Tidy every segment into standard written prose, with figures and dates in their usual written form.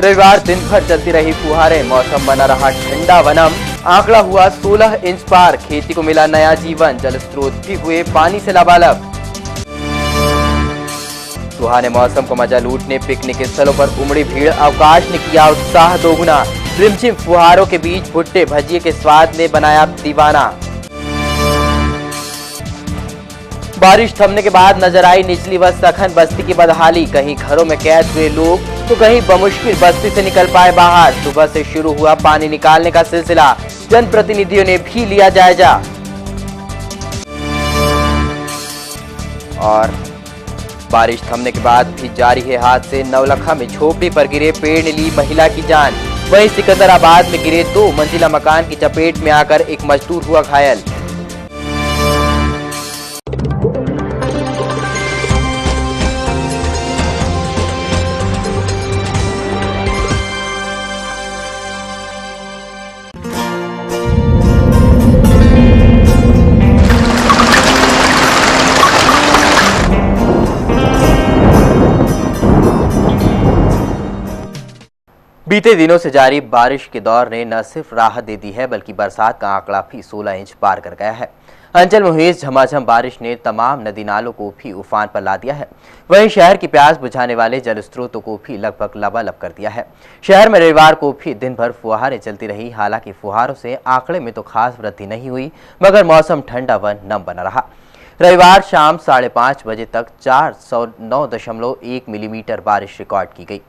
रविवार दिन भर चलती रही फुहारें, मौसम बना रहा ठंडा वनम, आंकड़ा हुआ 16 इंच पार, खेती को मिला नया जीवन, जल स्रोत भी हुए पानी से लबालब। सुहाने मौसम को मजा लूटने पिकनिक स्थलों पर उमड़ी भीड़, अवकाश ने किया उत्साह दोगुना, रिमझिम फुहारों के बीच भुट्टे भजिए के स्वाद ने बनाया दीवाना। बारिश थमने के बाद नजर आई निचली व सखन बस्ती की बदहाली, कहीं घरों में कैद हुए लोग तो कहीं बमुश्किल बस्ती से निकल पाए बाहर। सुबह से शुरू हुआ पानी निकालने का सिलसिला, जनप्रतिनिधियों ने भी लिया जायजा। और बारिश थमने के बाद भी जारी है हादसे, नवलखा में झोपड़ी पर गिरे पेड़ ने ली महिला की जान, वहीं सिकंदराबाद में गिरे 2 मंजिला मकान की चपेट में आकर एक मजदूर हुआ घायल। बीते दिनों से जारी बारिश के दौर ने न सिर्फ राहत दे दी है बल्कि बरसात का आंकड़ा भी 16 इंच पार कर गया है। अंचल में हुई झमाझम बारिश ने तमाम नदी नालों को भी उफान पर ला दिया है, वहीं शहर की प्यास बुझाने वाले जल स्रोतों को भी लगभग लबालब कर दिया है। शहर में रविवार को भी दिन भर फुहारें चलती रही, हालांकि फुहारों से आंकड़े में तो खास वृद्धि नहीं हुई, मगर मौसम ठंडा व नम बना रहा। रविवार शाम 5:30 बजे तक 409.1 मिलीमीटर बारिश रिकॉर्ड की गई।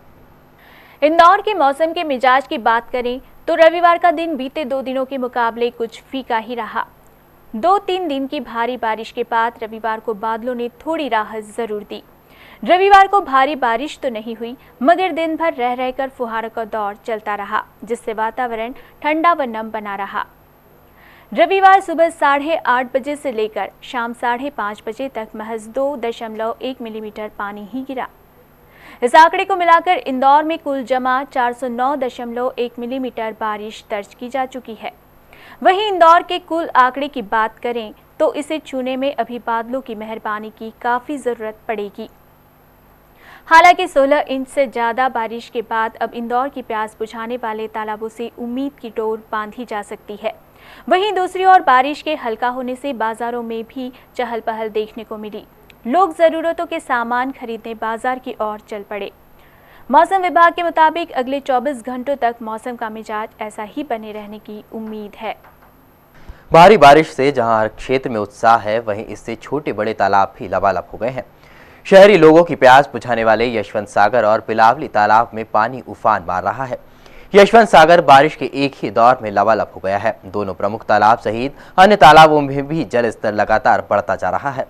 इंदौर के मौसम के मिजाज की बात करें तो रविवार का दिन बीते 2 दिनों के मुकाबले कुछ फीका ही रहा। 2-3 दिन की भारी बारिश के बाद रविवार को बादलों ने थोड़ी राहत जरूर दी। रविवार को भारी बारिश तो नहीं हुई, मगर दिन भर रह रहकर फुहारों का दौर चलता रहा, जिससे वातावरण ठंडा व नम बना रहा। रविवार सुबह 8:30 बजे से लेकर शाम 5:30 बजे तक महज 2.1 मिलीमीटर पानी ही गिरा। इस आंकड़े को मिलाकर इंदौर में कुल जमा 409.1 मिलीमीटर बारिश दर्ज की जा चुकी है। वहीं इंदौर के कुल आंकड़े की बात करें तो इसे छूने में अभी बादलों की मेहरबानी की काफ़ी ज़रूरत पड़ेगी। हालांकि 16 इंच से ज़्यादा बारिश के बाद अब इंदौर की प्यास बुझाने वाले तालाबों से उम्मीद की डोर बांधी जा सकती है। वहीं दूसरी ओर बारिश के हल्का होने से बाजारों में भी चहल पहल देखने को मिली। लोग ज़रूरतों के सामान खरीदने बाजार की ओर चल पड़े। मौसम विभाग के मुताबिक अगले 24 घंटों तक मौसम का मिजाज ऐसा ही बने रहने की उम्मीद है। भारी बारिश से जहां हर क्षेत्र में उत्साह है, वहीं इससे छोटे बड़े तालाब भी लबालब हो गए हैं। शहरी लोगों की प्यास बुझाने वाले यशवंत सागर और बिलावली तालाब में पानी उफान मार रहा है। यशवंत सागर बारिश के एक ही दौर में लबालब हो गया है। दोनों प्रमुख तालाब सहित अन्य तालाबों में भी जल स्तर लगातार बढ़ता जा रहा है।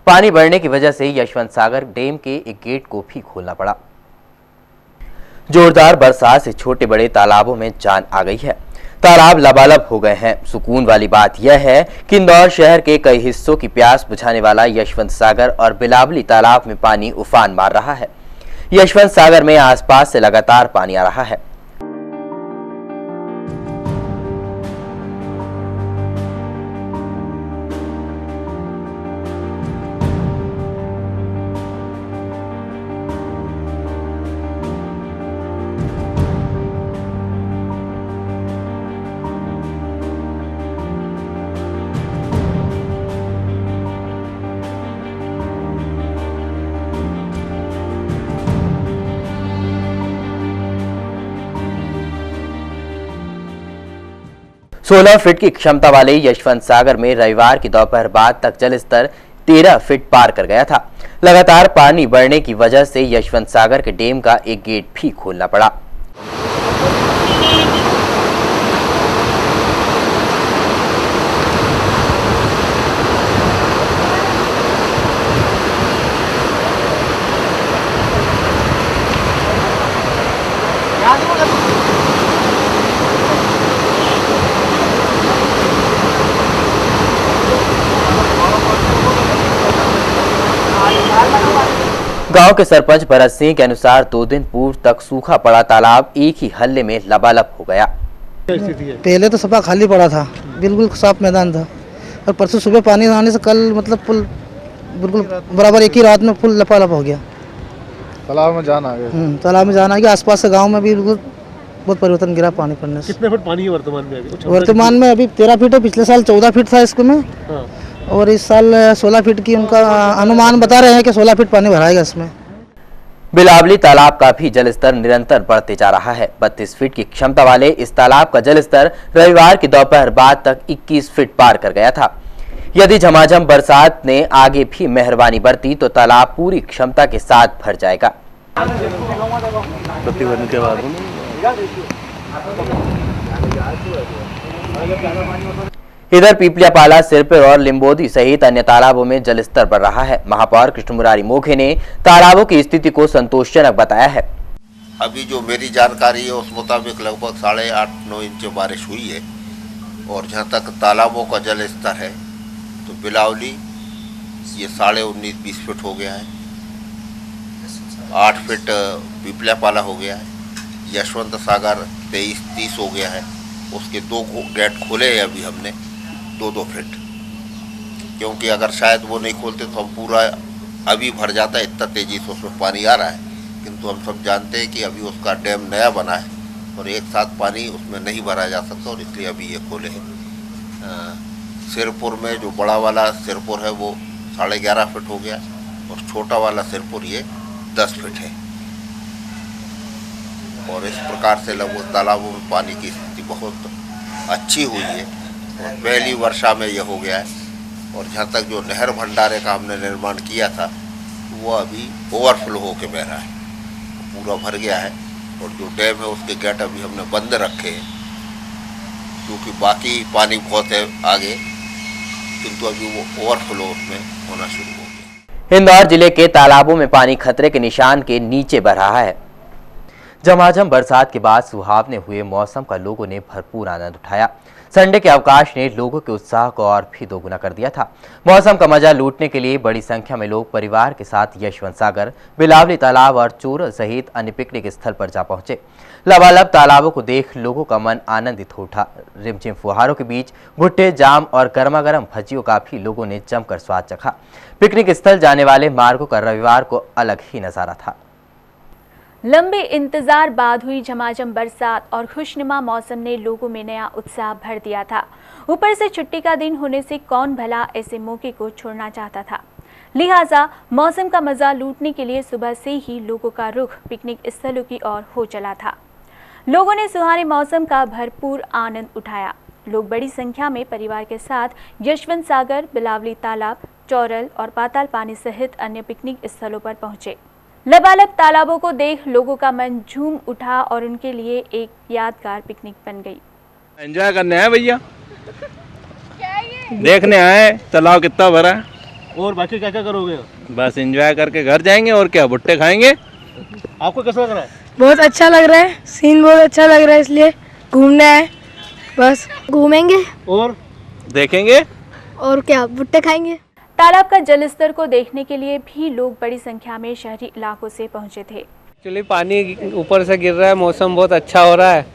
पानी बढ़ने की वजह से यशवंत सागर डैम के एक गेट को भी खोलना पड़ा। जोरदार बरसात से छोटे बड़े तालाबों में जान आ गई है, तालाब लबालब हो गए हैं। सुकून वाली बात यह है कि इंदौर शहर के कई हिस्सों की प्यास बुझाने वाला यशवंत सागर और बिलावली तालाब में पानी उफान मार रहा है। यशवंत सागर में आसपास से लगातार पानी आ रहा है। सोलह फीट की क्षमता वाले यशवंत सागर में रविवार की दोपहर बाद तक जल स्तर 13 फीट पार कर गया था। लगातार पानी बढ़ने की वजह से यशवंत सागर के डैम का एक गेट भी खोलना पड़ा। गांव के सरपंच भरत सिंह के अनुसार 2 दिन पूर्व तक सूखा पड़ा तालाब एक ही हल्ले में लबालब हो गया। पहले तो सफा खाली पड़ा था, बिल्कुल साफ मैदान था, और परसों सुबह पानी आने से कल मतलब पुल बिल्कुल बराबर एक ही रात में पुल लबालब हो गया। तालाब में जान आ गए। तालाब में जाना कि आसपास के गांव में भी बिल्कुल बहुत परिवर्तन गिरा पानी पड़ने से। कितने फुट पानी है वर्तमान में? अभी कुछ वर्तमान में अभी 13 फीट है, पिछले साल 14 फीट था इसको में, हाँ। और इस साल 16 फीट की उनका अनुमान बता रहे हैं कि 16 फीट पानी भराएगा इसमें। बिलावली तालाब का भी जलस्तर निरंतर बढ़ते जा रहा है। 32 फीट की क्षमता वाले इस तालाब का जलस्तर रविवार की दोपहर बाद तक 21 फीट पार कर गया था। यदि झमाझम बरसात ने आगे भी मेहरबानी बरती तो तालाब पूरी क्षमता के साथ भर जाएगा। इधर पीपलियापाला, सिरपुर और लिंबोदी सहित अन्य तालाबों में जलस्तर बढ़ रहा है। महापौर कृष्ण मुरारी मोघे ने तालाबों की स्थिति को संतोषजनक बताया है। अभी जो मेरी जानकारी है उस मुताबिक लगभग 8.5-9 इंच बारिश हुई है, और जहाँ तक तालाबों का जल स्तर है तो बिलावली ये 19.5-20 फीट हो गया है, 8 फीट पीपलियापाला हो गया है, यशवंत सागर 23-30 हो गया है। उसके 2 गेट खोले हैं अभी हमने 2-2 फीट, क्योंकि अगर शायद वो नहीं खोलते तो हम पूरा अभी भर जाता है, इतना तेज़ी से उसमें पानी आ रहा है। किंतु हम सब जानते हैं कि अभी उसका डैम नया बना है और एक साथ पानी उसमें नहीं भरा जा सकता, और इसलिए अभी ये खोले हैं। सिरपुर में जो बड़ा वाला सिरपुर है वो 11.5 फीट हो गया, और छोटा वाला सिरपुर ये 10 फीट है। और इस प्रकार से लगभग तालाबों में पानी की स्थिति बहुत अच्छी हुई है, और पहली वर्षा में यह हो गया है। और जहाँ तक जो नहर भंडारे का हमने निर्माण किया था वो अभी ओवरफ्लो होकर बह रहा है, पूरा भर गया है। और जो डैम है उसके गेट अभी हमने बंद रखे हैं, क्योंकि बाकी पानी बहुत है आगे, किंतु अभी वो ओवरफ्लो उसमें होना शुरू हो गया। इंदौर जिले के तालाबों में पानी खतरे के निशान के नीचे बढ़ रहा है। झमाझम बरसात के बाद सुहावने हुए मौसम का लोगों ने भरपूर आनंद उठाया। संडे के अवकाश ने लोगों के उत्साह को और भी दोगुना कर दिया था। मौसम का मजा लूटने के लिए बड़ी संख्या में लोग परिवार के साथ यशवंत सागर, बिलावली तालाब और चोरल सहित अन्य पिकनिक स्थल पर जा पहुंचे। लबालब तालाबों को देख लोगों का मन आनंदित हो उठा। रिमझिम फुहारों के बीच भुट्टे, जाम और गर्मा गर्म भजियों का भी लोगों ने जमकर स्वाद चखा। पिकनिक स्थल जाने वाले मार्गों का रविवार को अलग ही नजारा था। लंबे इंतजार बाद हुई झमाझम बरसात और खुशनुमा मौसम ने लोगों में नया उत्साह भर दिया था। ऊपर से छुट्टी का दिन होने से कौन भला ऐसे मौके को छोड़ना चाहता था। लिहाजा मौसम का मजा लूटने के लिए सुबह से ही लोगों का रुख पिकनिक स्थलों की ओर हो चला था। लोगों ने सुहाने मौसम का भरपूर आनंद उठाया। लोग बड़ी संख्या में परिवार के साथ यशवंत सागर, बिलावली तालाब, चौरल और पाताल पानी सहित अन्य पिकनिक स्थलों पर पहुंचे। लबालब तालाबों को देख लोगों का मन झूम उठा और उनके लिए एक यादगार पिकनिक बन गई। एंजॉय करने आए भैया, देखने आए तालाब कितना भरा है। और बाकी क्या क्या करोगे? बस एंजॉय करके घर जाएंगे और क्या, भुट्टे खाएंगे। आपको कैसा लग रहा है? बहुत अच्छा लग रहा है, सीन बहुत अच्छा लग रहा है, इसलिए घूमने आए। बस घूमेंगे और देखेंगे और क्या, भुट्टे खाएंगे। तालाब का जलस्तर को देखने के लिए भी लोग बड़ी संख्या में शहरी इलाकों से पहुंचे थे। एक्चुअली पानी ऊपर से गिर रहा है, मौसम बहुत अच्छा हो रहा है,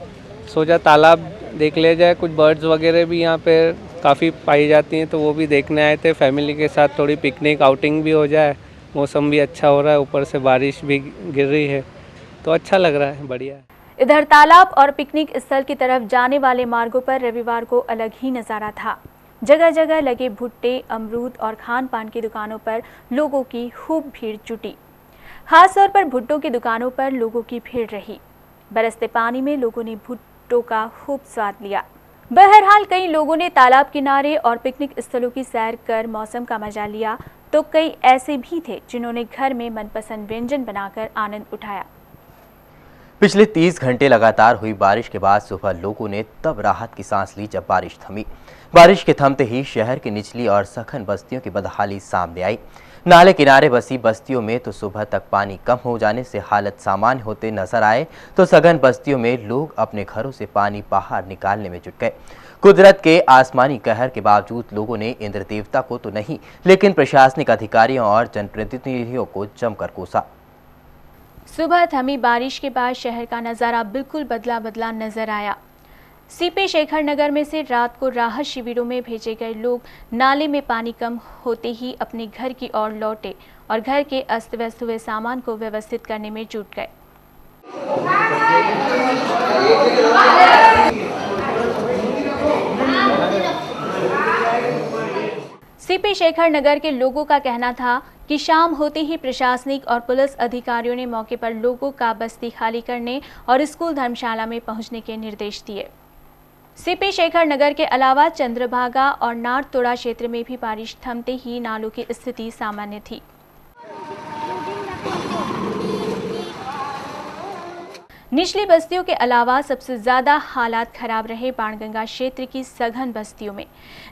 सोचा तालाब देख लिया जाए। कुछ बर्ड्स वगैरह भी यहाँ पे काफ़ी पाई जाती हैं, तो वो भी देखने आए थे। फैमिली के साथ थोड़ी पिकनिक आउटिंग भी हो जाए, मौसम भी अच्छा हो रहा है, ऊपर से बारिश भी गिर रही है, तो अच्छा लग रहा है, बढ़िया है। इधर तालाब और पिकनिक स्थल की तरफ जाने वाले मार्गों पर रविवार को अलग ही नज़ारा था। जगह जगह लगे भुट्टे, अमरूद और खान पान की दुकानों पर लोगों की खूब भीड़ जुटी। खास तौर पर भुट्टों की दुकानों पर लोगों की भीड़ रही। बरसते पानी में लोगों ने भुट्टों का खूब स्वाद लिया। बहरहाल कई लोगों ने तालाब किनारे और पिकनिक स्थलों की सैर कर मौसम का मजा लिया, तो कई ऐसे भी थे जिन्होंने घर में मनपसंद व्यंजन बनाकर आनंद उठाया। पिछले 30 घंटे लगातार हुई बारिश के बाद सुबह लोगों ने तब राहत की सांस ली जब बारिश थमी। बारिश के थमते ही शहर की निचली और सघन बस्तियों की बदहाली सामने आई। नाले किनारे बसी बस्तियों में तो सुबह तक पानी कम हो जाने से हालत सामान्य होते नजर आए, तो सघन बस्तियों में लोग अपने घरों से पानी बाहर निकालने में जुट गए। कुदरत के आसमानी कहर के बावजूद लोगों ने इंद्र देवता को तो नहीं, लेकिन प्रशासनिक अधिकारियों और जनप्रतिनिधियों को जमकर कोसा। सुबह थमी बारिश के बाद शहर का नज़ारा बिल्कुल बदला बदला नजर आया। सीपी शेखर नगर में से रात को राहत शिविरों में भेजे गए लोग नाले में पानी कम होते ही अपने घर की ओर लौटे और घर के अस्त व्यस्त हुए सामान को व्यवस्थित करने में जुट गए। सीपी शेखर नगर के लोगों का कहना था कि शाम होते ही प्रशासनिक और पुलिस अधिकारियों ने मौके पर लोगों का बस्ती खाली करने और स्कूल धर्मशाला में पहुंचने के निर्देश दिए। सीपी शेखर नगर के अलावा चंद्रभागा और नारतोड़ा क्षेत्र में भी बारिश थमते ही नालों की स्थिति सामान्य थी। निचली बस्तियों के अलावा सबसे ज्यादा हालात खराब रहे बाणगंगा क्षेत्र की सघन बस्तियों में,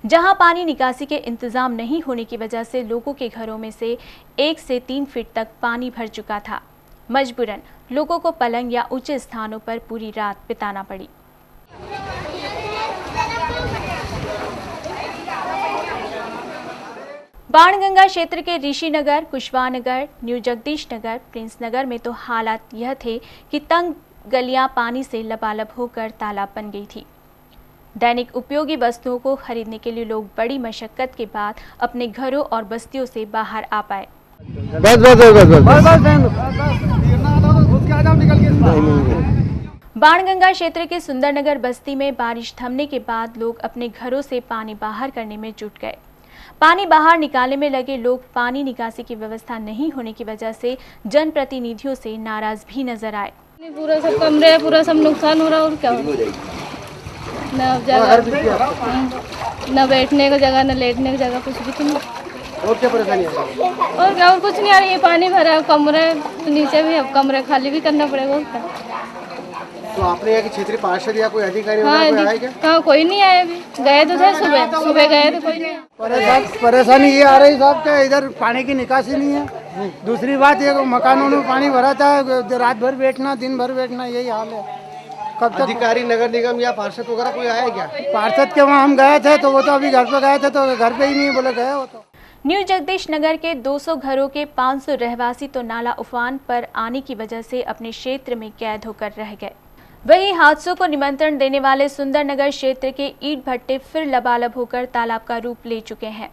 जहां पानी निकासी के इंतजाम नहीं होने की वजह से लोगों के घरों में से 1 से 3 फीट तक पानी भर चुका था। मजबूरन लोगों को पलंग या ऊंचे स्थानों पर पूरी रात बिताना पड़ी। बाणगंगा क्षेत्र के ऋषिनगर, कुशवाहानगर, न्यू जगदीश नगर, प्रिंस नगर में तो हालात यह थे कि तंग गलियां पानी से लबालब होकर तालाब बन गई थी। दैनिक उपयोगी वस्तुओं को खरीदने के लिए लोग बड़ी मशक्कत के बाद अपने घरों और बस्तियों से बाहर आ पाए। बाणगंगा क्षेत्र के सुंदरनगर बस्ती में बारिश थमने के बाद लोग अपने घरों से पानी बाहर करने में जुट गए। पानी बाहर निकालने में लगे लोग पानी निकासी की व्यवस्था नहीं होने की वजह से जनप्रतिनिधियों से नाराज भी नजर आए। पूरा सब कमरे, पूरा सब नुकसान हो रहा और क्या हो, न जगह, न बैठने की जगह, न लेटने की जगह, कुछ भी नहीं। और क्या परेशानी है? और क्या, और कुछ नहीं आ रही है। पानी भरा है, कमरे नीचे भी है, कमरे खाली भी करना पड़ेगा। तो आपने यहाँ की क्षेत्रीय पार्षद या कोई अधिकारी आया क्या? हाँ, कोई नहीं आया अभी। गए तो थे सुबह गए थे, कोई नहीं। परेशानी ये आ रही साहब कि इधर पानी की निकासी नहीं है। दूसरी बात ये मकानों में पानी भरा था, रात भर बैठना, दिन भर बैठना, यही हाल है। कब तक अधिकारी, नगर निगम या पार्षद वगैरह कोई आया क्या? पार्षद के वहाँ हम गए थे तो वो तो अभी घर पे गए थे, तो घर पे ही नहीं बोले गए वो तो। न्यू जगदीश नगर के 200 घरों के 500 रहवासी तो नाला उफान पर आने की वजह से अपने क्षेत्र में कैद होकर रह गए। वहीं हादसों को निमंत्रण देने वाले सुंदरनगर क्षेत्र के ईंट भट्टे फिर लबालब होकर तालाब का रूप ले चुके हैं।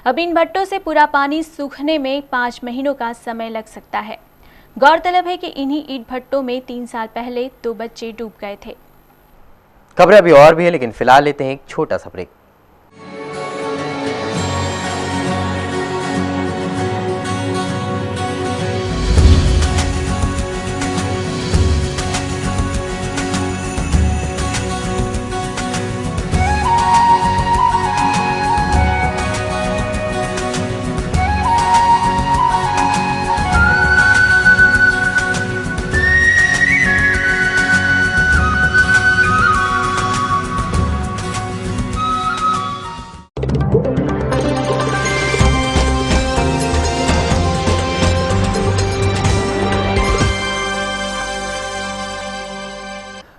अब इन भट्टों से पूरा पानी सूखने में 5 महीनों का समय लग सकता है। गौरतलब है कि इन्हीं ईंट भट्टों में 3 साल पहले 2 बच्चे डूब गए थे। खबरें अभी और भी है, लेकिन फिलहाल लेते हैं एक छोटा सा ब्रेक।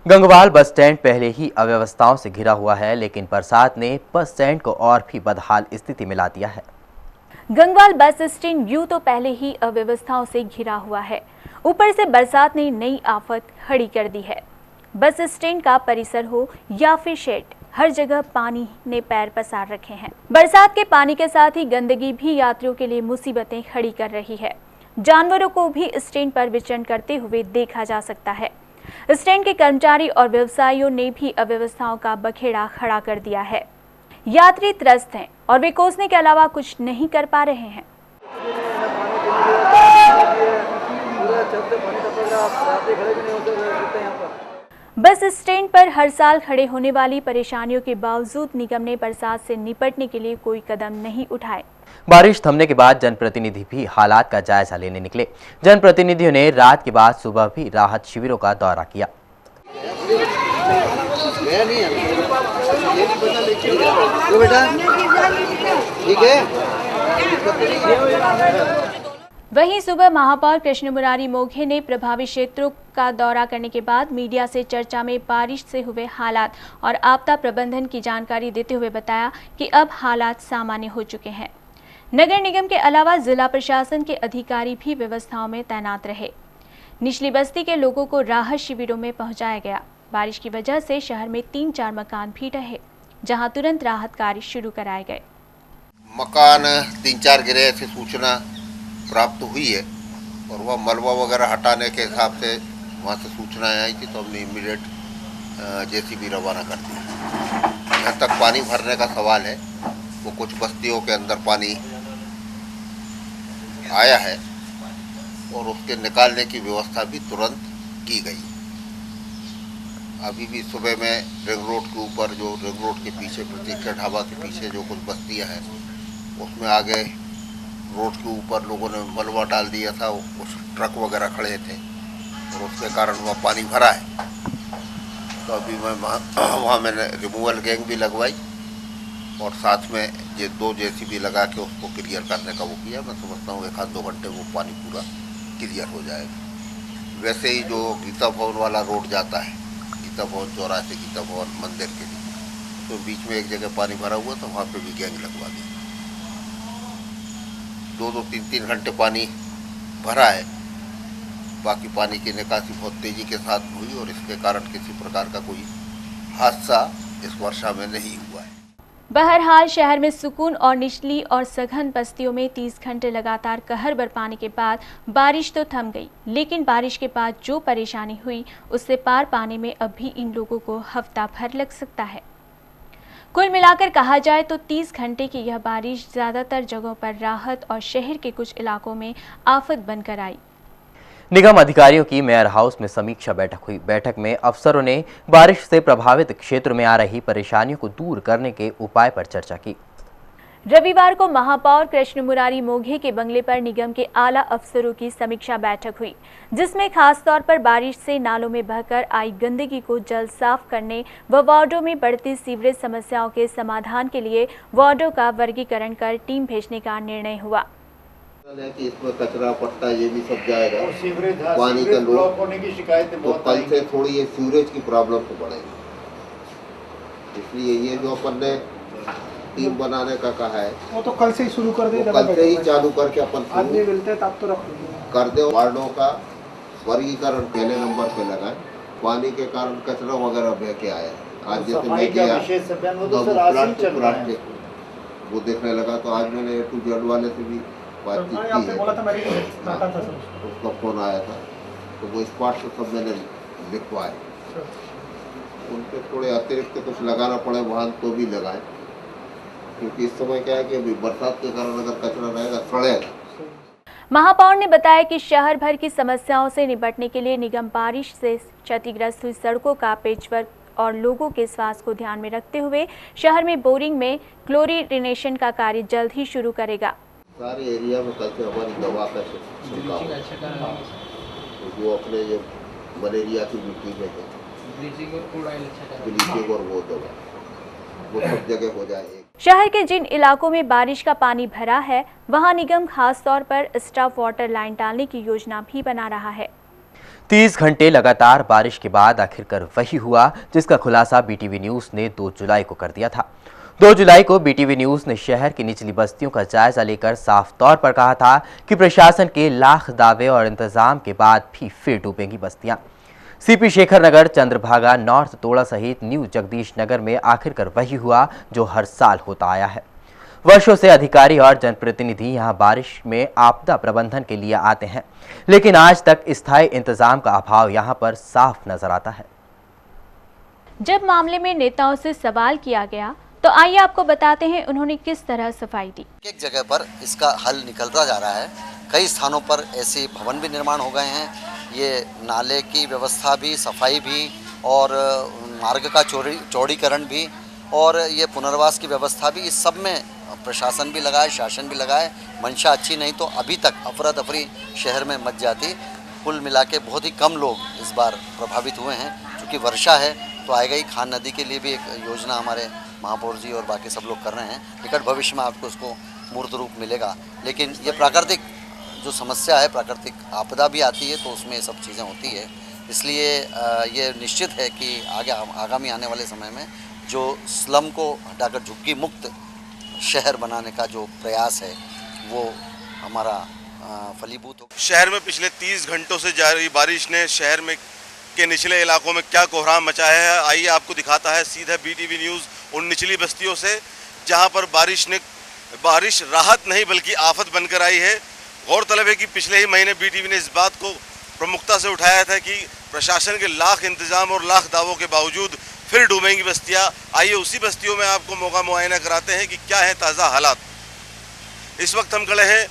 गंगवाल बस स्टैंड पहले ही अव्यवस्थाओं से घिरा हुआ है, लेकिन बरसात ने बस स्टैंड को और भी बदहाल स्थिति में ला दिया है। गंगवाल बस स्टैंड यूं तो पहले ही अव्यवस्थाओं से घिरा हुआ है, ऊपर से बरसात ने नई आफत खड़ी कर दी है। बस स्टैंड का परिसर हो या फिर शेड, हर जगह पानी ने पैर पसार रखे हैं। बरसात के पानी के साथ ही गंदगी भी यात्रियों के लिए मुसीबतें खड़ी कर रही है। जानवरों को भी स्टैंड पर विचरण करते हुए देखा जा सकता है। स्टैंड के कर्मचारी और व्यवसायियों ने भी अव्यवस्थाओं का बखेड़ा खड़ा कर दिया है। यात्री त्रस्त हैं और वे कोसने के अलावा कुछ नहीं कर पा रहे हैं। बस स्टैंड पर हर साल खड़े होने वाली परेशानियों के बावजूद निगम ने बरसात से निपटने के लिए कोई कदम नहीं उठाए। बारिश थमने के बाद जनप्रतिनिधि भी हालात का जायजा लेने निकले। जनप्रतिनिधियों ने रात के बाद सुबह भी राहत शिविरों का दौरा किया। वहीं सुबह महापौर कृष्ण मुरारी मोघे ने प्रभावित क्षेत्रों का दौरा करने के बाद मीडिया से चर्चा में बारिश से हुए हालात और आपदा प्रबंधन की जानकारी देते हुए बताया कि अब हालात सामान्य हो चुके हैं। नगर निगम के अलावा जिला प्रशासन के अधिकारी भी व्यवस्थाओं में तैनात रहे। निचली बस्ती के लोगों को राहत शिविरों में पहुंचाया गया। बारिश की वजह से शहर में 3-4 मकान भी ढहे, जहां तुरंत राहत कार्य शुरू कराए गए। मकान 3-4 गिरे ऐसी सूचना प्राप्त हुई है और वह मलबा वगैरह हटाने के हिसाब से वहाँ से सूचनाएं आई थी, तो हमने इमीडिएट जेसीबी रवाना कर दिया। यहाँ तक पानी भरने का सवाल है, वो कुछ बस्तियों के अंदर पानी आया है और उसके निकालने की व्यवस्था भी तुरंत की गई। अभी भी सुबह में रिंग रोड के ऊपर, जो रिंग रोड के पीछे प्रतीक्षा ढाबा के पीछे जो कुछ बस्तियां हैं, उसमें आगे रोड के ऊपर लोगों ने मलबा डाल दिया था, कुछ ट्रक वगैरह खड़े थे और उसके कारण वहाँ पानी भरा है। तो अभी मैं वहाँ मैंने रिमूवल गैंग भी लगवाई और साथ में ये 2 जेसीबी लगा के उसको क्लियर करने का वो किया। मैं समझता हूँ 1-2 घंटे वो पानी पूरा क्लियर हो जाएगा। वैसे ही जो गीता भवन वाला रोड जाता है, गीता भवन चौराहे से गीता भवन मंदिर के लिए, तो बीच में एक जगह पानी भरा हुआ, तो वहाँ पे भी गैंग लगवा दी। 2-2, 3-3 घंटे पानी भरा है। बाकी पानी की निकासी बहुत तेजी के साथ हुई और इसके कारण किसी प्रकार का कोई हादसा इस वर्षा में नहीं हुआ है। बहरहाल शहर में सुकून और निचली और सघन बस्तियों में 30 घंटे लगातार कहर बरपाने के बाद बारिश तो थम गई, लेकिन बारिश के बाद जो परेशानी हुई उससे पार पाने में अब भी इन लोगों को हफ्ता भर लग सकता है। कुल मिलाकर कहा जाए तो 30 घंटे की यह बारिश ज़्यादातर जगहों पर राहत और शहर के कुछ इलाकों में आफत बनकर आई। निगम अधिकारियों की मेयर हाउस में समीक्षा बैठक हुई। बैठक में अफसरों ने बारिश से प्रभावित क्षेत्र में आ रही परेशानियों को दूर करने के उपाय पर चर्चा की। रविवार को महापौर कृष्ण मुरारी मोघे के बंगले पर निगम के आला अफसरों की समीक्षा बैठक हुई, जिसमें खास तौर पर बारिश से नालों में बहकर आई गंदगी को जल्द साफ करने व वार्डों में बढ़ती सीवरेज समस्याओं के समाधान के लिए वार्डों का वर्गीकरण कर टीम भेजने का निर्णय हुआ। कि इसमें कचरा पट्टा ये भी सब जाएगा, पानी का लोग होने की शिकायत तो कल से थोड़ी ये सीवरेज की प्रॉब्लम तो बढ़ेगी। इसलिए ये जो अपन ने टीम बनाने का कहा है वो तो कल से ही शुरू कर दे, कल से ही चालू करके अपन आदमी मिलते हैं तब तो रख कर दे। वार्डों का वर्गीकरण पहले नंबर पे लगाए। पानी के कारण कचरा वगैरह बह के आया, आज जैसे मैं गया प्लास्टिक वो देखने लगा, तो आज मैंने A to Z वाले से भी बातचीत की है, उसका फोन आया था, तो वो स्पॉट से सब मैंने लिखवाए। उनके थोड़े अतिरिक्त कुछ लगाना पड़े वाहन तो भी लगाए, क्योंकि इस समय क्या है कि अभी बरसात के कारण अगर कचरा रहेगा सड़ेगा। महापौर ने बताया कि शहर भर की समस्याओं से निपटने के लिए निगम बारिश से क्षतिग्रस्त हुई सड़कों का पेचवर्क और लोगों के स्वास्थ्य को ध्यान में रखते हुए शहर में बोरिंग में क्लोरिनेशन का कार्य जल्द ही शुरू करेगा। सारे एरिया में कल से हमारी दवा का छिड़काव, जो अपने ये मलेरिया की मिट्टी में है, ब्लीचिंग और वो दवा वो सब जगह हो जाए। शहर के जिन इलाकों में बारिश का पानी भरा है, वहां निगम खास तौर पर स्टॉप वाटर लाइन डालने की योजना भी बना रहा है। 30 घंटे लगातार बारिश के बाद आखिरकार वही हुआ जिसका खुलासा बीटीवी न्यूज ने 2 जुलाई को कर दिया था। 2 जुलाई को बीटीवी न्यूज ने शहर की निचली बस्तियों का जायजा लेकर साफ तौर पर कहा था कि प्रशासन के लाख दावे और इंतजाम के बाद भी फिर डूबेंगी बस्तियां। सीपी शेखर नगर, चंद्रभागा, नॉर्थ तोड़ा सहित न्यू जगदीश नगर में आखिरकार वही हुआ जो हर साल होता आया है। वर्षों से अधिकारी और जनप्रतिनिधि यहां बारिश में आपदा प्रबंधन के लिए आते हैं, लेकिन आज तक स्थायी इंतजाम का अभाव यहां पर साफ नजर आता है। जब मामले में नेताओं से सवाल किया गया तो आइए आपको बताते हैं उन्होंने किस तरह सफाई दी। एक जगह पर इसका हल निकलता जा रहा है। कई स्थानों पर ऐसे भवन भी निर्माण हो गए हैं। ये नाले की व्यवस्था भी, सफाई भी और मार्ग का चौड़ीकरण भी और ये पुनर्वास की व्यवस्था भी, इस सब में प्रशासन भी लगा है, शासन भी लगा है। मंशा अच्छी नहीं तो अभी तक अफरा तफरी शहर में मच जाती। कुल मिला के बहुत ही कम लोग इस बार प्रभावित हुए हैं। चूँकि वर्षा है तो आएगा ही। खान नदी के लिए भी एक योजना हमारे महापौर जी और बाकी सब लोग कर रहे हैं। निकट भविष्य में आपको उसको मूर्त रूप मिलेगा। लेकिन ये प्राकृतिक जो समस्या है, प्राकृतिक आपदा भी आती है तो उसमें ये सब चीज़ें होती है। इसलिए ये निश्चित है कि आगामी आने वाले समय में जो स्लम को हटाकर झुग्गी मुक्त शहर बनाने का जो प्रयास है वो हमारा फलीभूत हो। शहर में पिछले 30 घंटों से जारी बारिश ने शहर में के निचले इलाकों में क्या कोहराम मचा है, आइए आपको दिखाता है सीधा BTV न्यूज़ उन निचली बस्तियों से, जहां पर बारिश राहत नहीं बल्कि आफत बनकर आई है। गौरतलब है कि पिछले ही महीने BTV ने इस बात को प्रमुखता से उठाया था कि प्रशासन के लाख इंतजाम और लाख दावों के बावजूद फिर डूबेंगी बस्तियां। आइए उसी बस्तियों में आपको मौका मुआयना कराते हैं कि क्या है ताज़ा हालात। इस वक्त हम खड़े हैं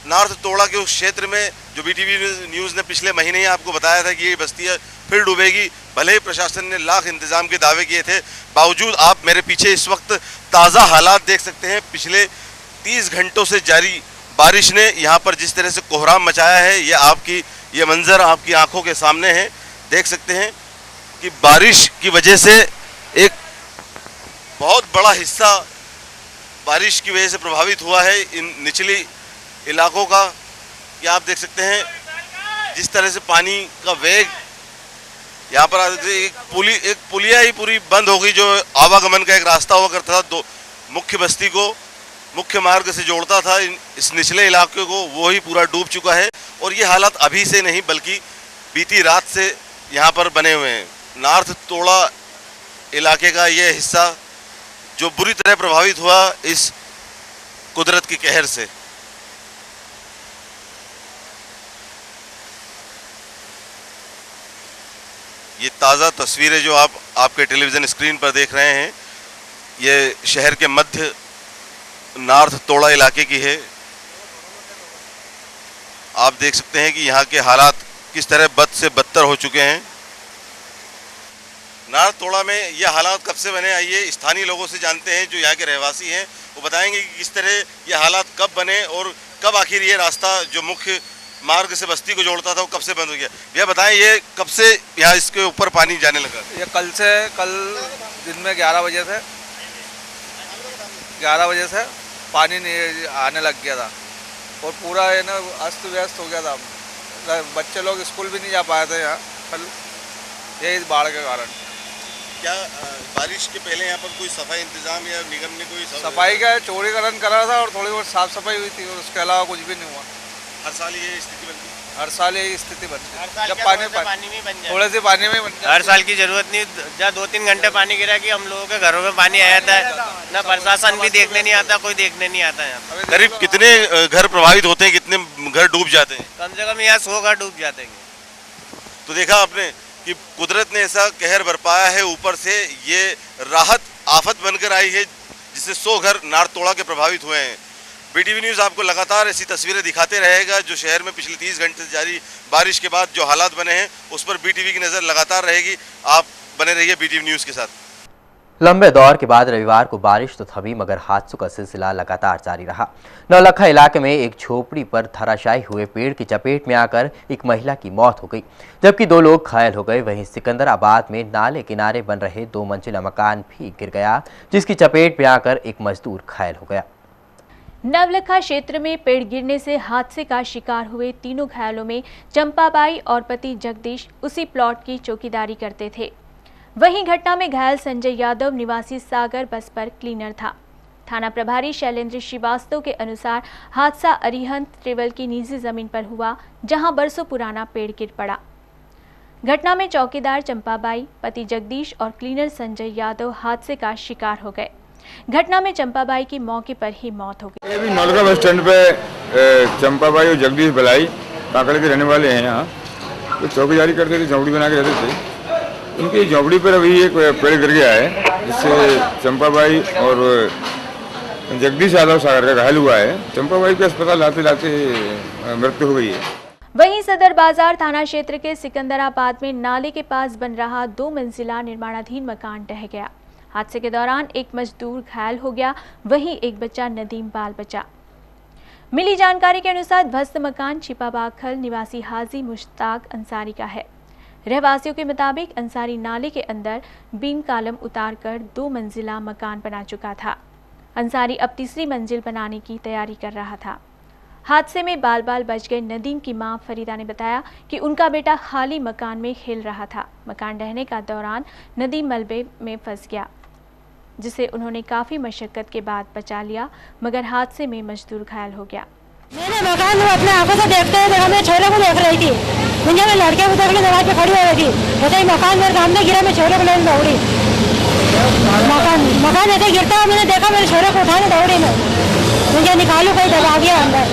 नॉर्थ तोड़ा के उस क्षेत्र में जो BTV न्यूज़ ने पिछले महीने ही आपको बताया था कि ये बस्तियां फिर डूबेगी। भले ही प्रशासन ने लाख इंतजाम के दावे किए थे, बावजूद आप मेरे पीछे इस वक्त ताज़ा हालात देख सकते हैं। पिछले 30 घंटों से जारी बारिश ने यहाँ पर जिस तरह से कोहराम मचाया है, ये मंजर आपकी आंखों के सामने है। देख सकते हैं कि बारिश की वजह से एक बहुत बड़ा हिस्सा बारिश की वजह से प्रभावित हुआ है इन निचली इलाकों का। ये आप देख सकते हैं जिस तरह से पानी का वेग यहाँ पर एक पुलिया ही पूरी बंद हो गई, जो आवागमन का एक रास्ता हुआ करता था, दो मुख्य बस्ती को मुख्य मार्ग से जोड़ता था इस निचले इलाके को, वो ही पूरा डूब चुका है। और ये हालात अभी से नहीं बल्कि बीती रात से यहाँ पर बने हुए हैं। नॉर्थ तोड़ा इलाके का ये हिस्सा जो बुरी तरह प्रभावित हुआ इस कुदरत की कहर से। ये ताज़ा तस्वीरें जो आप आपके टेलीविज़न स्क्रीन पर देख रहे हैं, ये शहर के मध्य नॉर्थ तोड़ा इलाके की है। आप देख सकते हैं कि यहाँ के हालात किस तरह बद से बदतर हो चुके हैं। नॉर्थ तोड़ा में ये हालात कब से बने, आइए स्थानीय लोगों से जानते हैं जो यहाँ के रहवासी हैं। वो बताएंगे कि किस तरह ये हालात कब बने और कब आखिर ये रास्ता जो मुख्य मार्ग से बस्ती को जोड़ता था वो कब से बंद हो गया। भैया बताएं, ये कब से यहाँ इसके ऊपर पानी जाने लगा? ये कल दिन में 11 बजे से पानी नहीं आने लग गया था और पूरा है ना अस्त व्यस्त हो गया था। बच्चे लोग स्कूल भी नहीं जा पाए थे यहाँ कल, यही बाढ़ के कारण। क्या बारिश के पहले यहाँ पर कोई सफाई इंतजाम या निगम ने कोई सफाई का चौड़ीकरण करा था और थोड़ी बहुत साफ सफाई हुई थी और उसके अलावा कुछ भी नहीं हुआ। हर साल ये स्थिति बनती है? हर साल यही स्थिति बनती है, जब पानी में बन जाए, थोड़े से पानी में बन जाए। हर साल की जरूरत नहीं, जब 2-3 घंटे पानी गिरा कि हम लोगों के घरों में पानी आ जाता है, ना प्रशासन भी देखने नहीं आता, कोई देखने नहीं आता यहाँ। करीब कितने घर प्रभावित होते हैं, कितने घर डूब जाते हैं? कम से कम यहाँ 100 घर डूब जाते हैं। तो देखा आपने कि कुदरत ने ऐसा कहर बरपाया है, ऊपर से ये राहत आफत बनकर आई है जिससे 100 घर नॉर्थ तोड़ा के प्रभावित हुए हैं। BTV न्यूज़ आपको लगातार ऐसी तस्वीरें दिखाते रहेगा। जो शहर में पिछले 30 घंटे से जारी बारिश के बाद जो हालात बने हैं उस पर BTV की नज़र लगातार रहेगी। आप बने रहिए BTV न्यूज़ के साथ। लंबे दौर के बाद रविवार को बारिश तो थमी मगर हादसों का सिलसिला लगातार जारी रहा। नौलखा इलाके में एक झोपड़ी पर धराशायी हुए पेड़ की चपेट में आकर एक महिला की मौत हो गई, जबकि 2 लोग घायल हो गए। वहीं सिकंदराबाद में नाले किनारे बन रहे 2 मंजिला मकान भी गिर गया, जिसकी चपेट में आकर एक मजदूर घायल हो गया। नवलखा क्षेत्र में पेड़ गिरने से हादसे का शिकार हुए तीनों घायलों में चंपाबाई और पति जगदीश उसी प्लॉट की चौकीदारी करते थे। वहीं घटना में घायल संजय यादव निवासी सागर बस पर क्लीनर था। थाना प्रभारी शैलेंद्र श्रीवास्तव के अनुसार हादसा अरिहंत ट्रेवल की निजी जमीन पर हुआ, जहां बरसों पुराना पेड़ गिर पड़ा। घटना में चौकीदार चंपाबाई, पति जगदीश और क्लीनर संजय यादव हादसे का शिकार हो गए। घटना में चंपाबाई की मौके पर ही मौत हो गई। अभी नौलखा बस स्टैंड पे चंपाबाई और जगदीश बलाई काकड़े के रहने वाले हैं। यहाँ तो चौकीदारी करते थे, झोपड़ी बना के रहते थे। उनकी झोपड़ी पर अभी एक पेड़ गिर गया है, जिससे चंपाबाई और जगदीश यादव सागर का घायल हुआ है। चंपाबाई को अस्पताल लाते लाते मृत्यु हो गई है। वहीं सदर बाजार थाना क्षेत्र के सिकंदराबाद में नाले के पास बन रहा 2 मंजिला निर्माणाधीन मकान ढह गया। हादसे के दौरान एक मजदूर घायल हो गया, वहीं एक बच्चा नदीम बाल बचा। मिली जानकारी के अनुसार ध्वस्त मकान छिपाबाखल निवासी हाजी मुश्ताक अंसारी का है। रहवासियों के मुताबिक अंसारी नाले के अंदर बीम कालम उतारकर 2 मंजिला मकान बना चुका था। अंसारी अब 3री मंजिल बनाने की तैयारी कर रहा था। हादसे में बाल बाल बच गए नदीम की मां फरीदा ने बताया कि उनका बेटा खाली मकान में खेल रहा था। मकान ढहने का दौरान नदीम मलबे में फंस गया, जिसे उन्होंने काफ़ी मशक्क़त के बाद बचा लिया, मगर हादसे में मजदूर घायल हो गया। मैंने मकान में अपने आंखों से देखते हैं, देखा मैं छोरे को देख रही थी, मुझे मैं लड़के को देखने दरवाजे पे खड़ी हो गई थी, जैसे ही मकान मेरे सामने गिरा मैं छोरे को लेने दौड़ी, मकान ऐसे गिरता है मैंने देखा, मेरे छोरे को उठाने दौड़ी मैं, मुझे निकालू कोई दबा गया अंदर।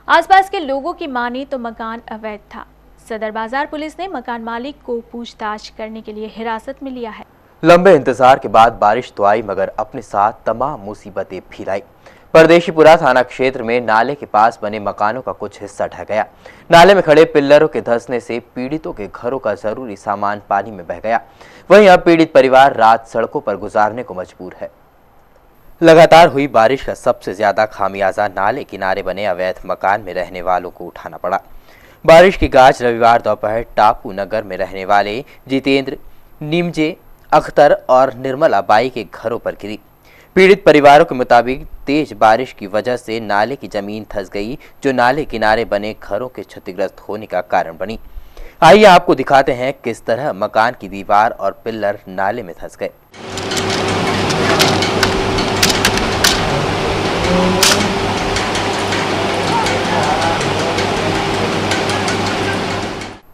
आसपास के लोगों की माने तो मकान अवैध था। सदर बाजार पुलिस ने मकान मालिक को पूछताछ करने के लिए हिरासत में लिया है। लंबे इंतजार के बाद बारिश तो आई मगर अपने साथ तमाम मुसीबतें भी लाई। परदेशीपुरा थाना क्षेत्र में नाले के पास बने मकानों का कुछ हिस्सा ढह गया। नाले में खड़े पिल्लरों के धंसने से पीड़ितों के घरों का जरूरी सामान पानी में बह गया। वहीं अब पीड़ित परिवार रात सड़कों पर गुजारने को मजबूर है। लगातार हुई बारिश का सबसे ज्यादा खामियाजा नाले किनारे बने अवैध मकान में रहने वालों को उठाना पड़ा। बारिश की गाज रविवार दोपहर टापू नगर में रहने वाले जितेंद्र, निमजे, अख्तर और निर्मला बाई के घरों पर गिरी। पीड़ित परिवारों के मुताबिक तेज बारिश की वजह से नाले की जमीन धंस गई, जो नाले किनारे बने घरों के क्षतिग्रस्त होने का कारण बनी। आइए आपको दिखाते हैं किस तरह मकान की दीवार और पिल्लर नाले में धंस गए।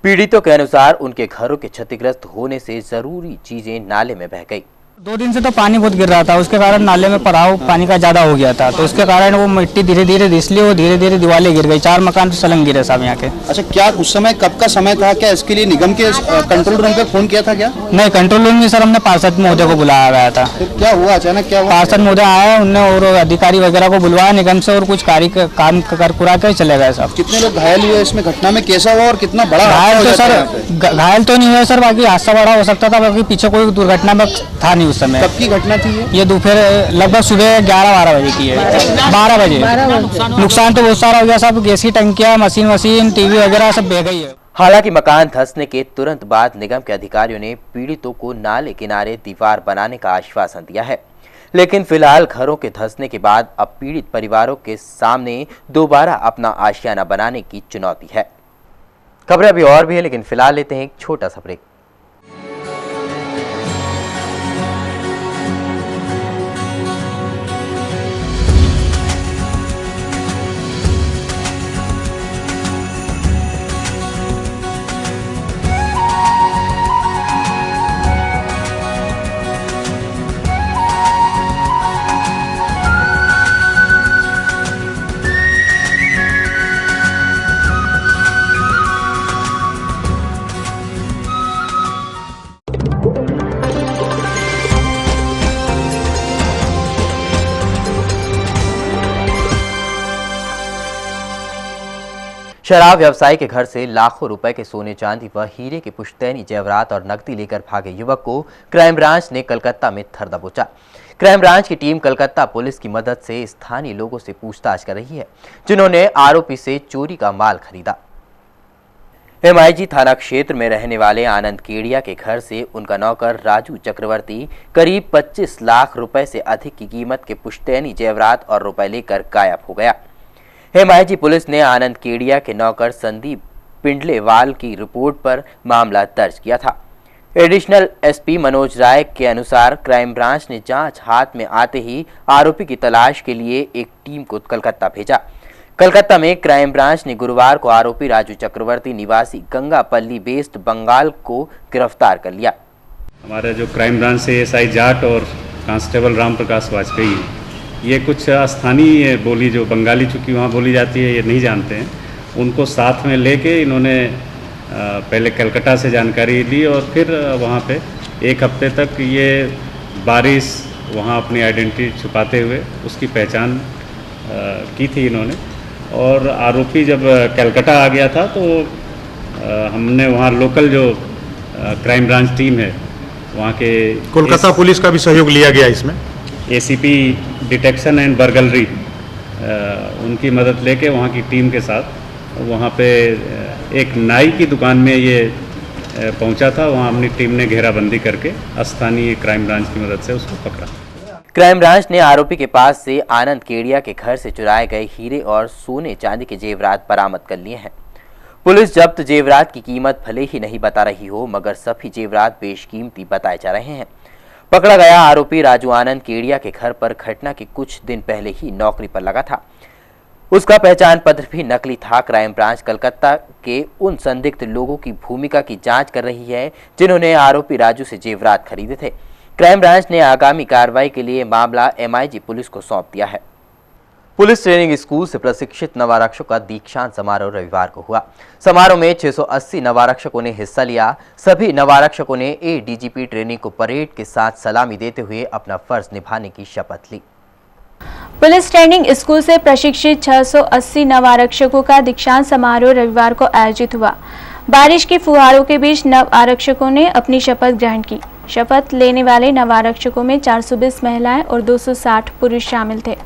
पीड़ितों के अनुसार उनके घरों के क्षतिग्रस्त होने से जरूरी चीजें नाले में बह गई। 2 दिन से तो पानी बहुत गिर रहा था, उसके कारण नाले में पड़ाव पानी का ज्यादा हो गया था, तो उसके कारण वो मिट्टी धीरे धीरे इसलिए वो धीरे धीरे दीवारें गिर गई। 4 मकान तो सलंग गिरे साहब यहाँ के। अच्छा, क्या उस समय कब का समय था? क्या इसके लिए निगम के कंट्रोल रूम पे फोन किया था क्या? नहीं, कंट्रोल रूम में सर हमने पार्षद महोदय को बुलाया गया था। तो क्या हुआ, अचानक क्या हुआ? पार्षद महोदय आए, उनने और अधिकारी वगैरह को बुलवाया निगम से और कुछ काम कर कुरा के चले गए साहब। कितने लोग घायल हुए इसमें? घटना में कैसा हुआ और कितना बड़ा घायल? तो सर घायल तो नहीं हुआ सर, बाकी हादसा बड़ा हो सकता था, बाकी पीछे कोई दुर्घटना में था नहीं उस समय। कब की घटना थी ये दोपहर लगभग सुबह 11-12 बजे की है। 12 बजे। नुकसान तो बहुत सारा हो गया सब, गैस की टंकियां, मशीन, टीवी वगैरह सब बह गई है। हालांकि मकान धंसने के तुरंत बाद निगम के अधिकारियों ने पीड़ितों को नाले किनारे दीवार बनाने का आश्वासन दिया है, लेकिन फिलहाल घरों के धंसने के बाद अब पीड़ित परिवारों के सामने दोबारा अपना आशियाना बनाने की चुनौती है। खबरें अभी और भी है, लेकिन फिलहाल लेते हैं एक छोटा सा ब्रेक। शराब व्यवसायी के घर से लाखों रुपए के सोने चांदी व हीरे के पुश्तैनी जेवरात और नकदी लेकर भागे युवक को क्राइम ब्रांच ने कलकत्ता में धर दबोचा। क्राइम ब्रांच की टीम कलकत्ता पुलिस की मदद से स्थानीय लोगों से पूछताछ कर रही है, जिन्होंने आरोपी से चोरी का माल खरीदा। MIG थाना क्षेत्र में रहने वाले आनंद केडिया के घर से उनका नौकर राजू चक्रवर्ती करीब 25 लाख रुपए से अधिक की कीमत के पुश्तैनी जेवरात और रुपए लेकर गायब हो गया। MIG पुलिस ने आनंद केडिया के नौकर संदीप पिंडलेवाल की रिपोर्ट पर मामला दर्ज किया था। एडिशनल SP मनोज राय के अनुसार क्राइम ब्रांच ने जांच हाथ में आते ही आरोपी की तलाश के लिए एक टीम को कलकत्ता भेजा। कलकत्ता में क्राइम ब्रांच ने गुरुवार को आरोपी राजू चक्रवर्ती निवासी गंगापल्ली वेस्ट बंगाल को गिरफ्तार कर लिया। हमारे जो क्राइम ब्रांच से SI जाट और कांस्टेबल राम प्रकाश वाजपेयी, ये कुछ स्थानीय बोली जो बंगाली चूँकि वहाँ बोली जाती है ये नहीं जानते हैं, उनको साथ में लेके इन्होंने पहले कलकत्ता से जानकारी ली और फिर वहाँ पे 1 हफ्ते तक ये बारिश वहाँ अपनी आइडेंटिटी छुपाते हुए उसकी पहचान की थी इन्होंने। और आरोपी जब कलकत्ता आ गया था तो हमने वहाँ लोकल जो क्राइम ब्रांच टीम है वहाँ के कोलकाता पुलिस का भी सहयोग लिया गया इसमें। ACP डिटेक्शन एंड बर्गलरी उनकी मदद लेके वहाँ की टीम के साथ वहाँ पे एक नाई की दुकान में ये पहुँचा था। वहाँ अपनी टीम ने घेराबंदी करके स्थानीय क्राइम ब्रांच की मदद से उसको पकड़ा। क्राइम ब्रांच ने आरोपी के पास से आनंद केडिया के घर से चुराए गए हीरे और सोने चांदी के जेवरात बरामद कर लिए हैं। पुलिस जब्त जेवरात की कीमत भले ही नहीं बता रही हो, मगर सभी जेवरात बेशकीमती बताए जा रहे हैं। पकड़ा गया आरोपी राजू आनंद केडिया के घर पर घटना के कुछ दिन पहले ही नौकरी पर लगा था। उसका पहचान पत्र भी नकली था। क्राइम ब्रांच कलकत्ता के उन संदिग्ध लोगों की भूमिका की जांच कर रही है जिन्होंने आरोपी राजू से जेवरात खरीदे थे। क्राइम ब्रांच ने आगामी कार्रवाई के लिए मामला MIG पुलिस को सौंप दिया है। पुलिस ट्रेनिंग स्कूल से प्रशिक्षित नवारक्षकों का दीक्षांत समारोह रविवार को हुआ। समारोह में 680 नवारक्षकों ने हिस्सा लिया। सभी नवारक्षकों ने ADGP ट्रेनिंग को परेड के साथ सलामी देते हुए अपना फर्ज निभाने की शपथ ली। पुलिस ट्रेनिंग स्कूल से प्रशिक्षित 680 नवारक्षकों का दीक्षांत समारोह रविवार को आयोजित हुआ। बारिश की फुहारों के बीच नव आरक्षकों ने अपनी शपथ ग्रहण की। शपथ लेने वाले नवारक्षकों में 420 महिलाएं और 260 पुरुष शामिल थे।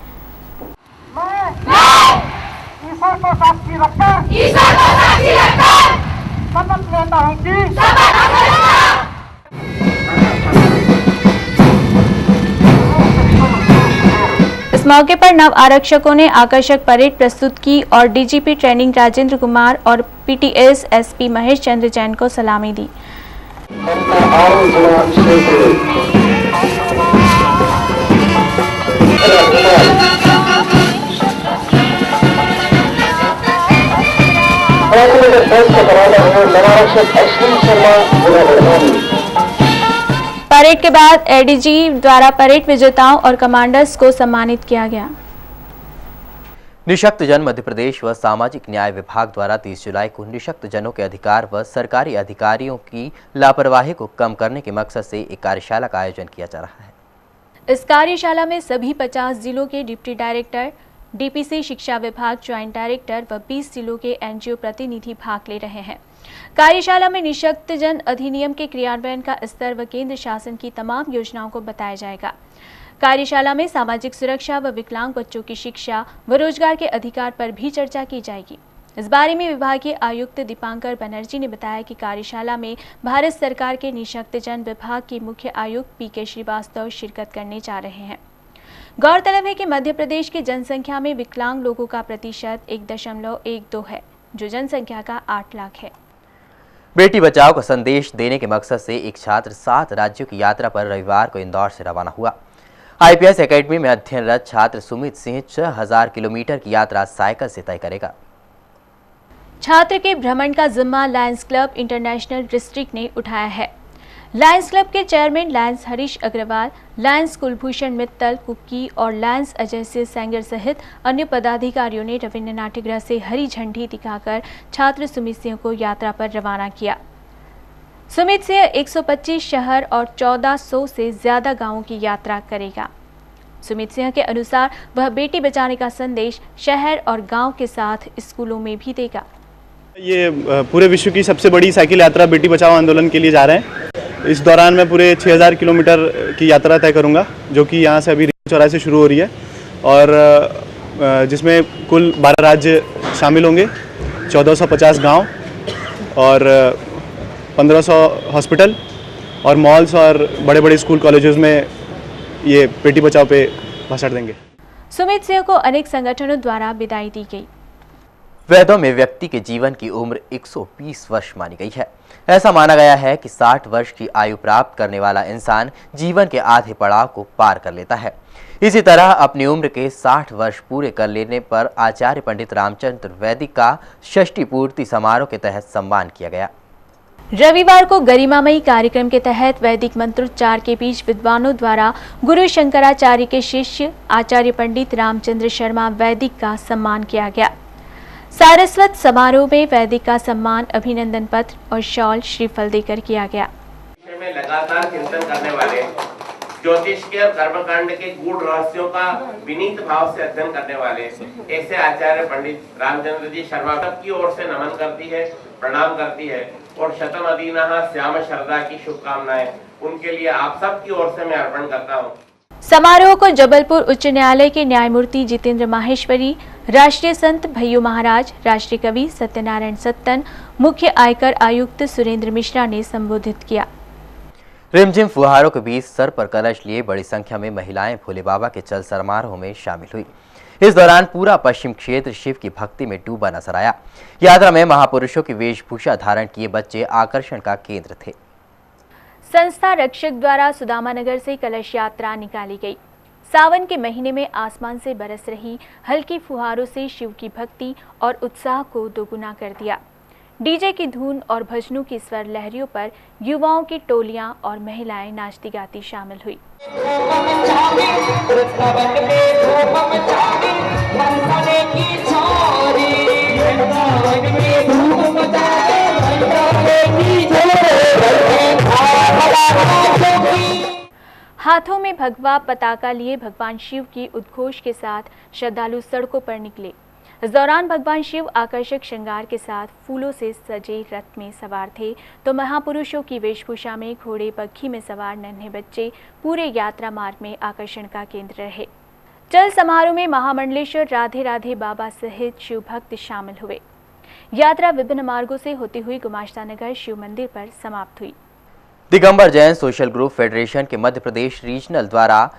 इस मौके पर नव आरक्षकों ने आकर्षक परेड प्रस्तुत की और DGP ट्रेनिंग राजेंद्र कुमार और PTS SP महेश चंद्र जैन को सलामी दी। परेड के बाद ADG द्वारा परेड विजेताओं और कमांडर्स को सम्मानित किया गया। निशक्तजन मध्य प्रदेश व सामाजिक न्याय विभाग द्वारा 30 जुलाई को निशक्तजनों के अधिकार व सरकारी अधिकारियों की लापरवाही को कम करने के मकसद से एक कार्यशाला का आयोजन किया जा रहा है। इस कार्यशाला में सभी 50 जिलों के डिप्टी डायरेक्टर, DPC शिक्षा विभाग ज्वाइंट डायरेक्टर व 20 जिलों के NGO प्रतिनिधि भाग ले रहे हैं। कार्यशाला में निशक्तजन अधिनियम के क्रियान्वयन का स्तर व केंद्र शासन की तमाम योजनाओं को बताया जाएगा। कार्यशाला में सामाजिक सुरक्षा व विकलांग बच्चों की शिक्षा व रोजगार के अधिकार पर भी चर्चा की जाएगी। इस बारे में विभागीय आयुक्त दीपांकर बनर्जी ने बताया कि कार्यशाला में भारत सरकार के निशक्तजन विभाग के मुख्य आयुक्त PK श्रीवास्तव शिरकत करने जा रहे हैं। गौरतलब है कि मध्य प्रदेश की जनसंख्या में विकलांग लोगों का प्रतिशत 1.12 है, जो जनसंख्या का 8 लाख है। बेटी बचाओ का संदेश देने के मकसद से एक छात्र 7 राज्यों की यात्रा पर रविवार को इंदौर से रवाना हुआ। IPS एकेडमी में अध्ययनरत छात्र सुमित सिंह 6000 किलोमीटर की यात्रा साइकिल से तय करेगा। छात्र के भ्रमण का जिम्मा लायंस क्लब इंटरनेशनल डिस्ट्रिक्ट ने उठाया है। लायंस क्लब के chairman Lions Harish Agarwal, Lions Kulbhushan Mittal Kukki और लायंस अजय सिंह सेंगर सहित अन्य पदाधिकारियों ने रविन्द्र नाट्यगृह से हरी झंडी दिखाकर छात्र सुमित सिंह को यात्रा पर रवाना किया। सुमित सिंह 125 शहर और 1400 से ज्यादा गांवों की यात्रा करेगा। सुमित सिंह के अनुसार वह बेटी बचाने का संदेश शहर और गांव के साथ स्कूलों में भी देगा। ये पूरे विश्व की सबसे बड़ी साइकिल यात्रा बेटी बचाओ आंदोलन के लिए जा रहे हैं। इस दौरान मैं पूरे 6000 किलोमीटर की यात्रा तय करूंगा, जो कि यहाँ से अभी चौराहे से शुरू हो रही है और जिसमें कुल 12 राज्य शामिल होंगे, 1450 गांव और 1500 हॉस्पिटल और मॉल्स और बड़े बड़े स्कूल कॉलेजेस में ये बेटी बचाओ पे भाषण देंगे। सुमित सिंह को अनेक संगठनों द्वारा विदाई दी गई। वेदों में व्यक्ति के जीवन की उम्र 120 वर्ष मानी गई है। ऐसा माना गया है कि 60 वर्ष की आयु प्राप्त करने वाला इंसान जीवन के आधे पड़ाव को पार कर लेता है। इसी तरह अपनी उम्र के 60 वर्ष पूरे कर लेने पर आचार्य पंडित रामचंद्र वैदिक का षष्ठी पूर्ति समारोह के तहत सम्मान किया गया। रविवार को गरिमामयी कार्यक्रम के तहत वैदिक मंत्रोच्चार के बीच विद्वानों द्वारा गुरु शंकराचार्य के शिष्य आचार्य पंडित रामचंद्र शर्मा वैदिक का सम्मान किया गया। सारस्वत समारोह में वैदिक का सम्मान अभिनंदन पत्र और शॉल श्रीफल देकर किया गया। में लगातार चिंतन करने वाले, ज्योतिष के और कर्मकांड के गूढ़ रहस्यों का विनीत भाव से अध्ययन करने वाले ऐसे आचार्य पंडित रामचंद्र जी शर्मा की ओर से नमन करती है, प्रणाम करती है और शतम अदीना श्याम शरदा की शुभकामनाएं उनके लिए आप सब की ओर से मैं अर्पण करता हूँ। समारोह को जबलपुर उच्च न्यायालय के न्यायमूर्ति जितेंद्र माहेश्वरी, राष्ट्रीय संत भैयू महाराज, राष्ट्रीय कवि सत्यनारायण सत्तन, मुख्य आयकर आयुक्त सुरेंद्र मिश्रा ने संबोधित किया। रिमझिम फुहारों के बीच सर पर कलश लिए बड़ी संख्या में महिलाएं भोले बाबा के चल समारोह में शामिल हुई। इस दौरान पूरा पश्चिम क्षेत्र शिव की भक्ति में डूबा नजर आया। यात्रा में महापुरुषों की वेशभूषा धारण किए बच्चे आकर्षण का केंद्र थे। संस्था रक्षक द्वारा सुदामा नगर से कलश यात्रा निकाली गई। सावन के महीने में आसमान से बरस रही हल्की फुहारों से शिव की भक्ति और उत्साह को दोगुना कर दिया। डीजे की धुन और भजनों की स्वर लहरियों पर युवाओं की टोलियां और महिलाएं नाचती गाती शामिल हुई। हाथों में भगवा पताका लिए भगवान शिव की उद्घोष के साथ श्रद्धालु सड़कों पर निकले। इस दौरान भगवान शिव आकर्षक श्रृंगार के साथ फूलों से सजे रथ में सवार थे, तो महापुरुषों की वेशभूषा में घोड़े पग्घी में सवार नन्हे बच्चे पूरे यात्रा मार्ग में आकर्षण का केंद्र रहे। चल समारोह में महामंडलेश्वर राधे राधे बाबा सहित शिव भक्त शामिल हुए। यात्रा विभिन्न मार्गों से होती हुई गुमाश्ता नगर शिव मंदिर पर समाप्त हुई। Digambar Jain social group federation के मध्य प्रदेश रीजनल द्वारा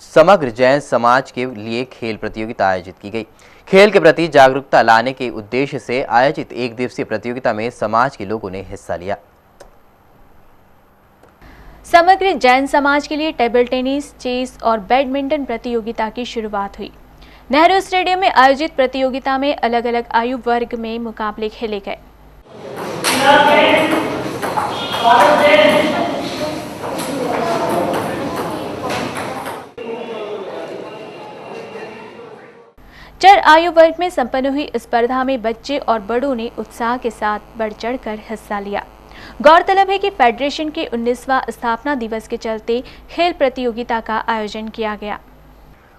समग्र जैन समाज के लिए खेल प्रतियोगिता आयोजित की गई। खेल के प्रति जागरूकता लाने के उद्देश्य से आयोजित एक दिवसीय प्रतियोगिता में समाज के लोगों ने हिस्सा लिया। समग्र जैन समाज के लिए टेबल टेनिस, चेस और बैडमिंटन प्रतियोगिता की शुरुआत हुई। नेहरू स्टेडियम में आयोजित प्रतियोगिता में अलग अलग आयु वर्ग में मुकाबले खेले गए। चर आयु वर्ग में संपन्न हुई इस स्पर्धा में बच्चे और बड़ों ने उत्साह के साथ बढ़ चढ़कर हिस्सा लिया। गौरतलब है कि फेडरेशन के 19वां स्थापना दिवस के चलते खेल प्रतियोगिता का आयोजन किया गया।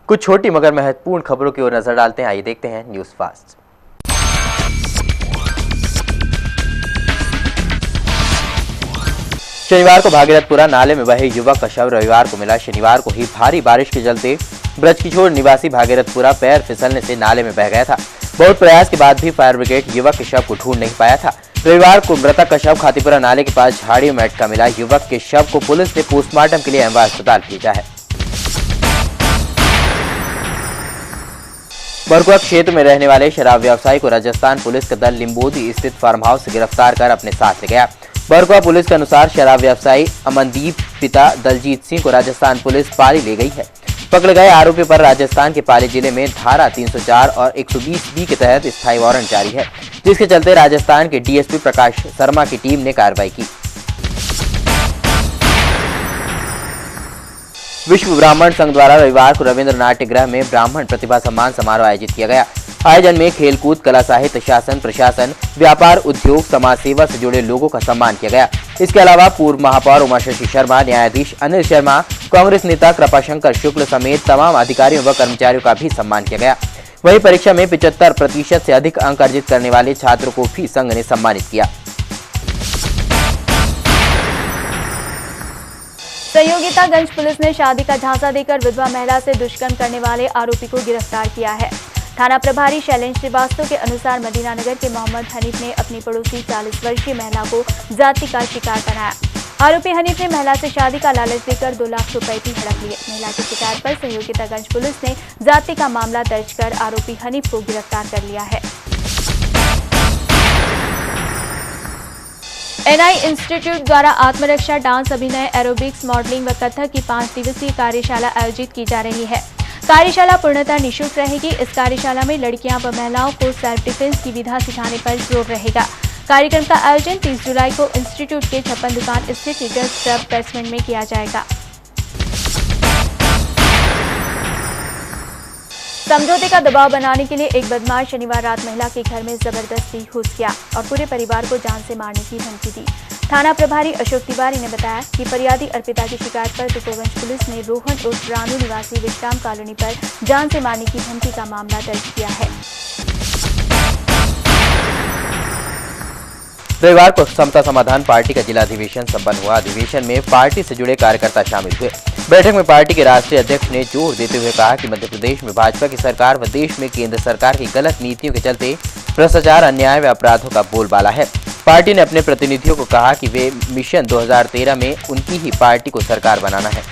कुछ छोटी मगर महत्वपूर्ण खबरों की ओर नजर डालते हैं। आइए देखते हैं न्यूज फास्ट। शनिवार को भागीरथपुरा नाले में बहे युवक का शव रविवार को मिला। शनिवार को ही भारी बारिश के चलते ब्रजकिशोर निवासी भागीरथपुरा पैर फिसलने से नाले में बह गया था। बहुत प्रयास के बाद भी फायर ब्रिगेड युवक के शव को ढूंढ नहीं पाया था। रविवार को मृतक का शव खातीपुरा नाले के पास झाड़ियों में अटका मिला। युवक के शव को पुलिस ने पोस्टमार्टम के लिए अहमदाबाद अस्पताल भेजा है। बरकुआ क्षेत्र में रहने वाले शराब व्यवसायी को राजस्थान पुलिस का दल लिंबोदी स्थित फार्म हाउस से गिरफ्तार कर अपने साथ ले गया। बरकुआ पुलिस के अनुसार शराब व्यवसायी अमनदीप पिता दलजीत सिंह को राजस्थान पुलिस पाली ले गई है। पकड़े गए आरोपी पर राजस्थान के पाली जिले में धारा 304 और 120B के तहत स्थायी वारंट जारी है, जिसके चलते राजस्थान के डीएसपी प्रकाश शर्मा की टीम ने कार्रवाई की। विश्व ब्राह्मण संघ द्वारा रविवार को रविंद्र नाट्य गृह में ब्राह्मण प्रतिभा सम्मान समारोह आयोजित किया गया। आयोजन में खेलकूद, कला, साहित्य, शासन, प्रशासन, व्यापार, उद्योग, समाज सेवा से जुड़े लोगों का सम्मान किया गया। इसके अलावा पूर्व महापौर उमाशंकर शर्मा, न्यायाधीश अनिल शर्मा, कांग्रेस नेता कृपाशंकर शुक्ल समेत तमाम अधिकारियों व कर्मचारियों का भी सम्मान किया गया। वहीं परीक्षा में 75% से अधिक अंक अर्जित करने वाले छात्रों को भी संघ ने सम्मानित किया। सहयोगितागंज पुलिस ने शादी का झांसा देकर विधवा महिला से दुष्कर्म करने वाले आरोपी को गिरफ्तार किया है। थाना प्रभारी शैलेंद्र श्रीवास्तव के अनुसार मदीना नगर के मोहम्मद हनीफ ने अपनी पड़ोसी 40 वर्षीय महिला को जाति का शिकार बनाया। आरोपी हनीफ ने महिला से शादी का लालच देकर 2 लाख रुपए भी हड़प लिए। महिला की शिकायत पर सहयोगितागंज पुलिस ने जाति का मामला दर्ज कर आरोपी हनीफ को गिरफ्तार कर लिया है। एनआई इंस्टीट्यूट द्वारा आत्मरक्षा, डांस, अभिनय, एरोबिक्स, मॉडलिंग व कथक की 5 दिवसीय कार्यशाला आयोजित की जा रही है। कार्यशाला पूर्णतः निःशुल्क रहेगी। इस कार्यशाला में लड़कियां व महिलाओं को सेल्फ डिफेंस की विधा सिखाने पर जोर रहेगा। कार्यक्रम का आयोजन 30 जुलाई को इंस्टीट्यूट के 56 दुकान स्थित लीडर्स क्लब बेसमेंट में किया जाएगा। समझौते का दबाव बनाने के लिए एक बदमाश शनिवार रात महिला के घर में जबरदस्ती घुस गया और पूरे परिवार को जान से मारने की धमकी दी। थाना प्रभारी अशोक तिवारी ने बताया कि फरियादी अर्पिता की शिकायत पर तुकोगंज पुलिस ने रोहन उर्फ रानू निवासी विश्राम कॉलोनी पर जान से मारने की धमकी का मामला दर्ज किया है। रविवार को समता समाधान पार्टी का जिला अधिवेशन संपन्न हुआ। अधिवेशन में पार्टी से जुड़े कार्यकर्ता शामिल हुए। बैठक में पार्टी के राष्ट्रीय अध्यक्ष ने जोर देते हुए कहा कि मध्य प्रदेश में भाजपा की सरकार व देश में केंद्र सरकार की गलत नीतियों के चलते भ्रष्टाचार, अन्याय व अपराधों का बोलबाला है। पार्टी ने अपने प्रतिनिधियों को कहा कि वे मिशन 2013 में उनकी ही पार्टी को सरकार बनाना है।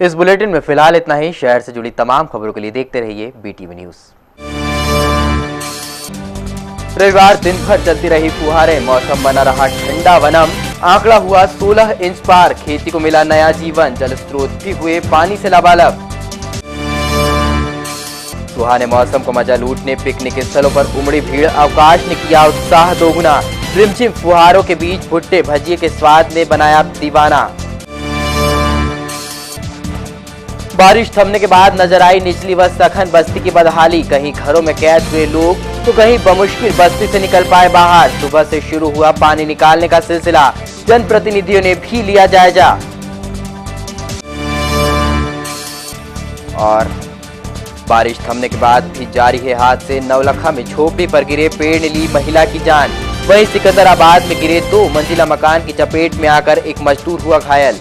इस बुलेटिन में फिलहाल इतना ही। शहर से जुड़ी तमाम खबरों के लिए देखते रहिए BTV न्यूज। रविवार दिन भर चलती रही फुहारें, मौसम बना रहा ठंडा वनम, आंकड़ा हुआ 16 इंच पार, खेती को मिला नया जीवन, जल स्रोत भी हुए पानी से लबालब। सुहाने मौसम को मजा लूटने पिकनिक स्थलों पर उमड़ी भीड़, अवकाश ने किया उत्साह दोगुना, रिमझिम फुहारों के बीच भुट्टे भजिए के स्वाद ने बनाया दीवाना। बारिश थमने के बाद नजर आई निचली व सखन बस्ती की बदहाली, कहीं घरों में कैद हुए लोग तो कहीं बमुश्किल बस्ती से निकल पाए बाहर। सुबह से शुरू हुआ पानी निकालने का सिलसिला, जनप्रतिनिधियों ने भी लिया जायजा। और बारिश थमने के बाद भी जारी है हादसे, नवलखा में झोपड़ी पर गिरे पेड़ ने ली महिला की जान, वहीं सिकंदराबाद में गिरे 2 मंजिला मकान की चपेट में आकर एक मजदूर हुआ घायल।